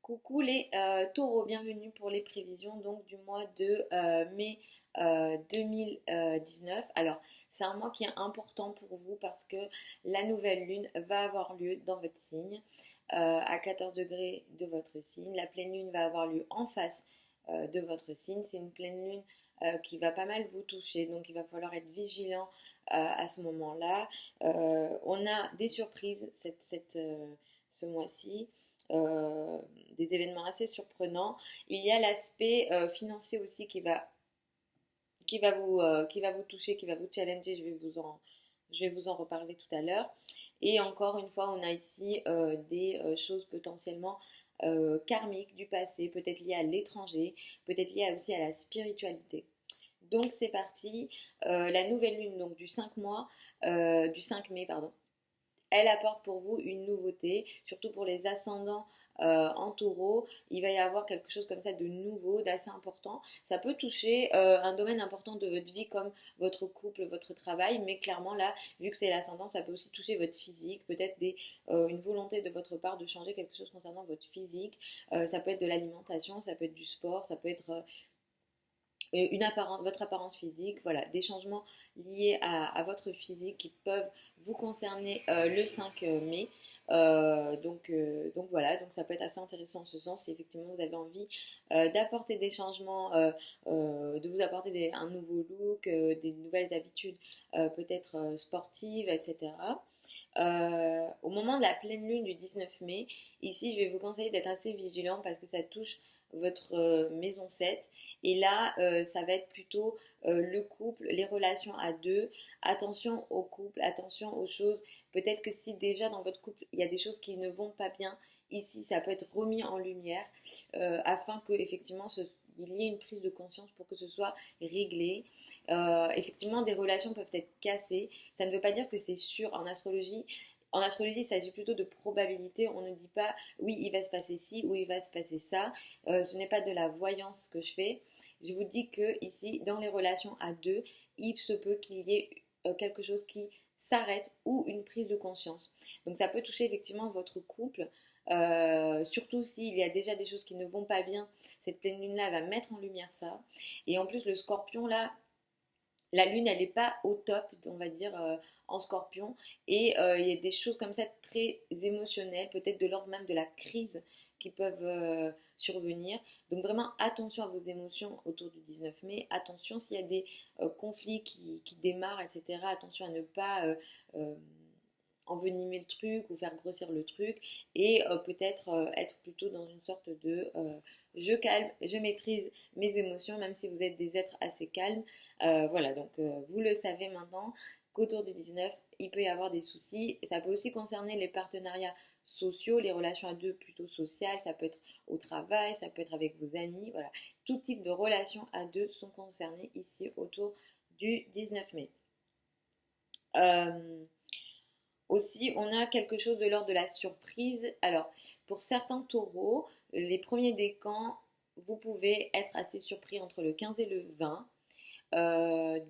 Coucou les taureaux, bienvenue pour les prévisions donc du mois de mai 2019. Alors, c'est un mois qui est important pour vous parce que la nouvelle lune va avoir lieu dans votre signe, à 14 degrés de votre signe. La pleine lune va avoir lieu en face de votre signe. C'est une pleine lune qui va pas mal vous toucher, donc il va falloir être vigilant à ce moment-là. On a des surprises ce mois-ci. euh, des événements assez surprenants. Il y a l'aspect financier aussi qui va vous toucher, qui va vous challenger. Je vais vous en reparler tout à l'heure. Et encore une fois, on a ici des choses potentiellement karmiques du passé, peut-être liées à l'étranger, peut-être liées aussi à la spiritualité. Donc c'est parti. La nouvelle lune donc du 5 mai, pardon, elle apporte pour vous une nouveauté, surtout pour les ascendants en taureau. Il va y avoir quelque chose comme ça de nouveau, d'assez important. Ça peut toucher un domaine important de votre vie comme votre couple, votre travail, mais clairement là, vu que c'est l'ascendant, ça peut aussi toucher votre physique, peut-être une volonté de votre part de changer quelque chose concernant votre physique. Ça peut être de l'alimentation, ça peut être du sport, ça peut être votre apparence physique, voilà, des changements liés à votre physique qui peuvent vous concerner le 5 mai. Donc voilà, donc ça peut être assez intéressant en ce sens si effectivement vous avez envie d'apporter des changements, de vous apporter un nouveau look, des nouvelles habitudes peut-être sportives, etc. Au moment de la pleine lune du 19 mai, ici je vais vous conseiller d'être assez vigilant parce que ça touche votre maison 7. Et là, ça va être plutôt le couple, les relations à deux. Attention au couple, attention aux choses. Peut-être que si déjà dans votre couple, il y a des choses qui ne vont pas bien, ici, ça peut être remis en lumière afin que effectivement il y ait une prise de conscience pour que ce soit réglé. Effectivement, des relations peuvent être cassées. Ça ne veut pas dire que c'est sûr en astrologie. En astrologie, il s'agit plutôt de probabilité. On ne dit pas oui, il va se passer ci ou il va se passer ça. Ce n'est pas de la voyance que je fais. Je vous dis que ici, dans les relations à deux, il se peut qu'il y ait quelque chose qui s'arrête ou une prise de conscience. Donc ça peut toucher effectivement votre couple, surtout s'il y a déjà des choses qui ne vont pas bien. Cette pleine lune-là va mettre en lumière ça. Et en plus, le scorpion, là, la lune, elle n'est pas au top, on va dire, en scorpion. Et il y a des choses comme ça très émotionnelles, peut-être de l'ordre même de la crise qui peuvent survenir. Donc vraiment, attention à vos émotions autour du 19 mai. Attention s'il y a des conflits qui démarrent, etc. Attention à ne pas euh, envenimer le truc ou faire grossir le truc. Et peut-être être plutôt dans une sorte de je calme, je maîtrise mes émotions, même si vous êtes des êtres assez calmes. Voilà, donc vous le savez maintenant qu'autour du 19, il peut y avoir des soucis. Ça peut aussi concerner les partenariats sociaux, les relations à deux plutôt sociales, ça peut être au travail, ça peut être avec vos amis, voilà. Tout type de relations à deux sont concernées ici autour du 19 mai. Euh, Aussi, on a quelque chose de l'ordre de la surprise. Alors, pour certains taureaux, les premiers décans, vous pouvez être assez surpris entre le 15 et le 20.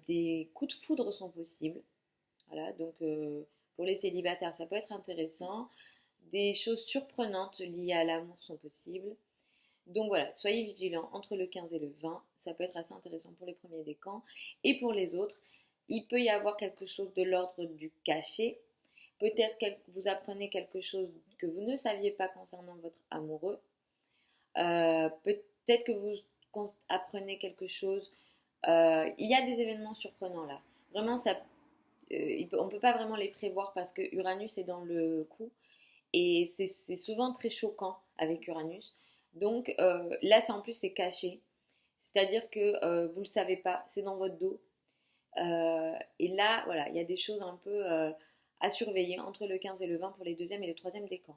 Des coups de foudre sont possibles. Voilà, donc pour les célibataires, ça peut être intéressant. Des choses surprenantes liées à l'amour sont possibles. Donc voilà, soyez vigilants entre le 15 et le 20. Ça peut être assez intéressant pour les premiers décans. Et pour les autres, il peut y avoir quelque chose de l'ordre du cachet. Peut-être que vous apprenez quelque chose que vous ne saviez pas concernant votre amoureux. Peut-être que vous apprenez quelque chose. Il y a des événements surprenants là. Vraiment, on ne peut pas vraiment les prévoir parce que Uranus est dans le coup. Et c'est souvent très choquant avec Uranus. Donc là, en plus, c'est caché. C'est-à-dire que vous ne le savez pas, c'est dans votre dos. Et là, voilà, il y a des choses un peu à surveiller entre le 15 et le 20 pour les deuxièmes et les troisièmes décans.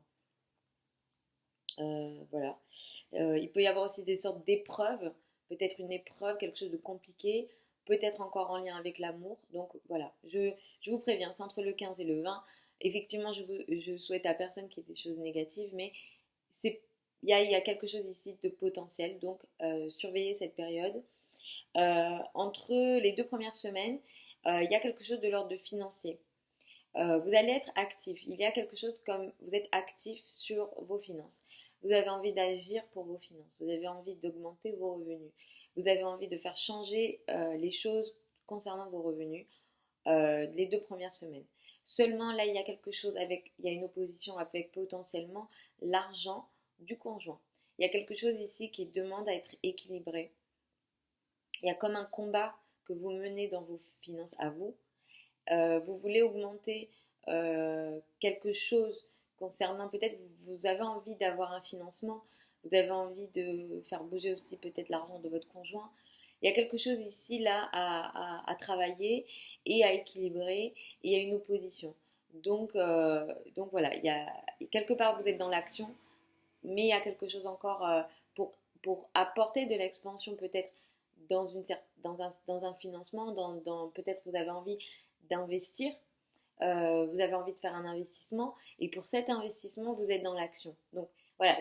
Voilà. Il peut y avoir aussi des sortes d'épreuves, peut-être une épreuve, quelque chose de compliqué, peut-être encore en lien avec l'amour. Donc voilà, je vous préviens, c'est entre le 15 et le 20. Effectivement, je souhaite à personne qu'il y ait des choses négatives, mais il y a quelque chose ici de potentiel. Donc surveillez cette période. Entre les deux premières semaines, il y a quelque chose de l'ordre de financier. Vous allez être actif. Il y a quelque chose comme vous êtes actif sur vos finances. Vous avez envie d'agir pour vos finances. Vous avez envie d'augmenter vos revenus. Vous avez envie de faire changer les choses concernant vos revenus les 2 premières semaines. Seulement là, il y a quelque chose il y a une opposition avec potentiellement l'argent du conjoint. Il y a quelque chose ici qui demande à être équilibré. Il y a comme un combat que vous menez dans vos finances à vous. Vous voulez augmenter quelque chose concernant, peut-être vous avez envie d'avoir un financement, vous avez envie de faire bouger aussi peut-être l'argent de votre conjoint. Il y a quelque chose ici là à travailler et à équilibrer et il y a une opposition. Donc voilà, quelque part vous êtes dans l'action, mais il y a quelque chose encore pour, pour apporter de l'expansion peut-être dans un financement, peut-être vous avez envie d'investir, vous avez envie de faire un investissement, et pour cet investissement, vous êtes dans l'action. Donc voilà,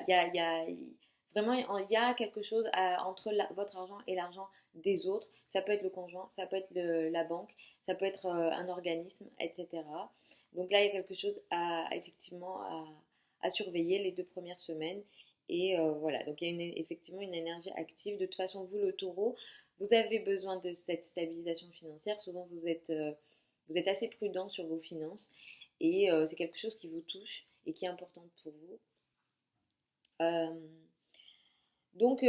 vraiment, il y a quelque chose entre votre argent et l'argent des autres. Ça peut être le conjoint, ça peut être la banque, ça peut être un organisme, etc. Donc là, il y a quelque chose effectivement à surveiller les 2 premières semaines. Et voilà, donc il y a effectivement une énergie active. De toute façon, vous, le taureau, vous avez besoin de cette stabilisation financière. Souvent, vous êtes assez prudent sur vos finances et c'est quelque chose qui vous touche et qui est important pour vous. Euh, donc,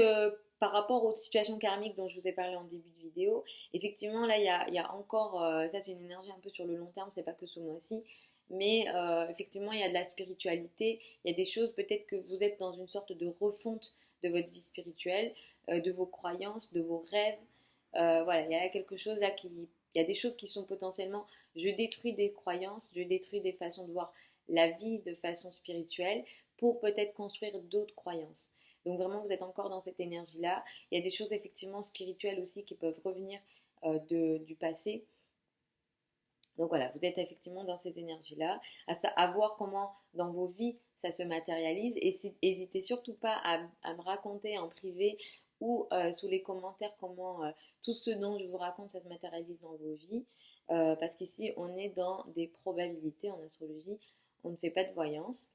par rapport aux situations karmiques dont je vous ai parlé en début de vidéo, effectivement, là, il y a encore, ça c'est une énergie un peu sur le long terme, c'est pas que ce mois-ci, mais effectivement, il y a de la spiritualité, il y a des choses, peut-être que vous êtes dans une sorte de refonte de votre vie spirituelle, de vos croyances, de vos rêves. Voilà, il y a quelque chose là il y a des choses qui sont potentiellement, je détruis des croyances, je détruis des façons de voir la vie de façon spirituelle pour peut-être construire d'autres croyances. Donc vraiment, vous êtes encore dans cette énergie-là. Il y a des choses effectivement spirituelles aussi qui peuvent revenir du passé. Donc voilà, vous êtes effectivement dans ces énergies-là, à voir comment dans vos vies ça se matérialise. Et n'hésitez surtout pas à me raconter en privé ou sous les commentaires comment tout ce dont je vous raconte, ça se matérialise dans vos vies. Parce qu'ici, on est dans des probabilités en astrologie, on ne fait pas de voyance.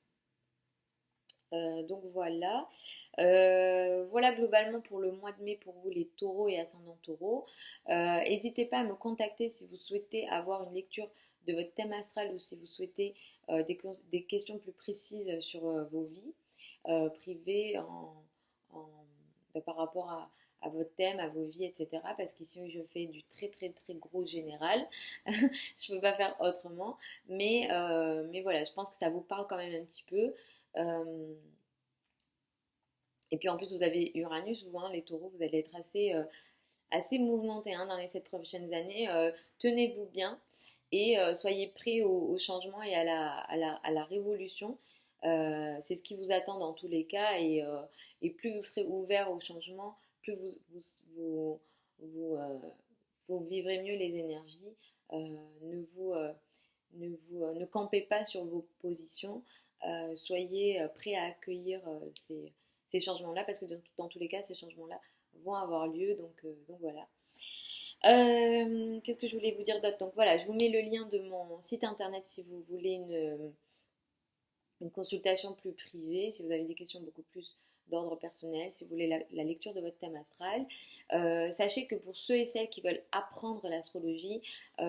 Donc voilà. Voilà globalement pour le mois de mai pour vous les taureaux et ascendants taureaux. N'hésitez pas à me contacter si vous souhaitez avoir une lecture de votre thème astral ou si vous souhaitez des questions plus précises sur vos vies privées par rapport à votre thème, à vos vies, etc. Parce qu'ici je fais du très très très gros général. Je ne peux pas faire autrement. Mais voilà, je pense que ça vous parle quand même un petit peu. Euh, et puis en plus, vous avez Uranus, vous, hein, les taureaux, vous allez être assez mouvementés hein, dans les 7 prochaines années. Tenez-vous bien et soyez prêts au changement et à la révolution. C'est ce qui vous attend dans tous les cas et plus vous serez ouvert au changement, plus vous, euh, vous vivrez mieux les énergies. Ne vous, ne campez pas sur vos positions. Soyez prêts à accueillir ces changements-là parce que dans tous les cas, ces changements-là vont avoir lieu. Donc voilà. Qu'est-ce que je voulais vous dire d'autre? Donc voilà, je vous mets le lien de mon site internet si vous voulez une consultation plus privée, si vous avez des questions beaucoup plus d'ordre personnel, si vous voulez la lecture de votre thème astral. Sachez que pour ceux et celles qui veulent apprendre l'astrologie,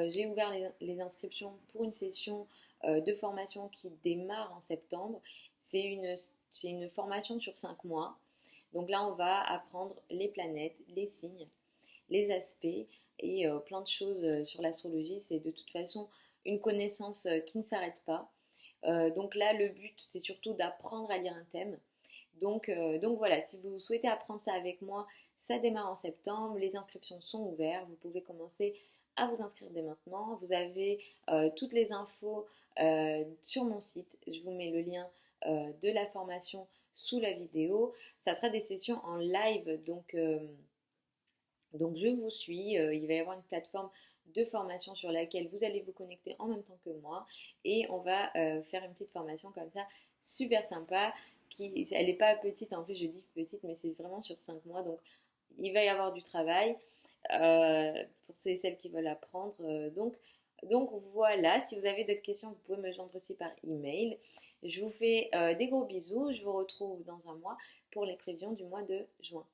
j'ai ouvert les inscriptions pour une session de formation qui démarre en septembre. C'est une formation sur 5 mois. Donc là, on va apprendre les planètes, les signes, les aspects et plein de choses sur l'astrologie. C'est de toute façon une connaissance qui ne s'arrête pas. Donc là, le but, c'est surtout d'apprendre à lire un thème. Donc voilà, si vous souhaitez apprendre ça avec moi, ça démarre en septembre. Les inscriptions sont ouvertes. Vous pouvez commencer à vous inscrire dès maintenant. Vous avez toutes les infos sur mon site. Je vous mets le lien de la formation sous la vidéo. Ça sera des sessions en live, donc je vous suis. Il va y avoir une plateforme de formation sur laquelle vous allez vous connecter en même temps que moi et on va faire une petite formation comme ça super sympa elle n'est pas petite, en plus je dis petite mais c'est vraiment sur 5 mois donc il va y avoir du travail pour ceux et celles qui veulent apprendre donc Donc voilà, si vous avez d'autres questions, vous pouvez me joindre aussi par email. Je vous fais des gros bisous. Je vous retrouve dans un mois pour les prévisions du mois de juin.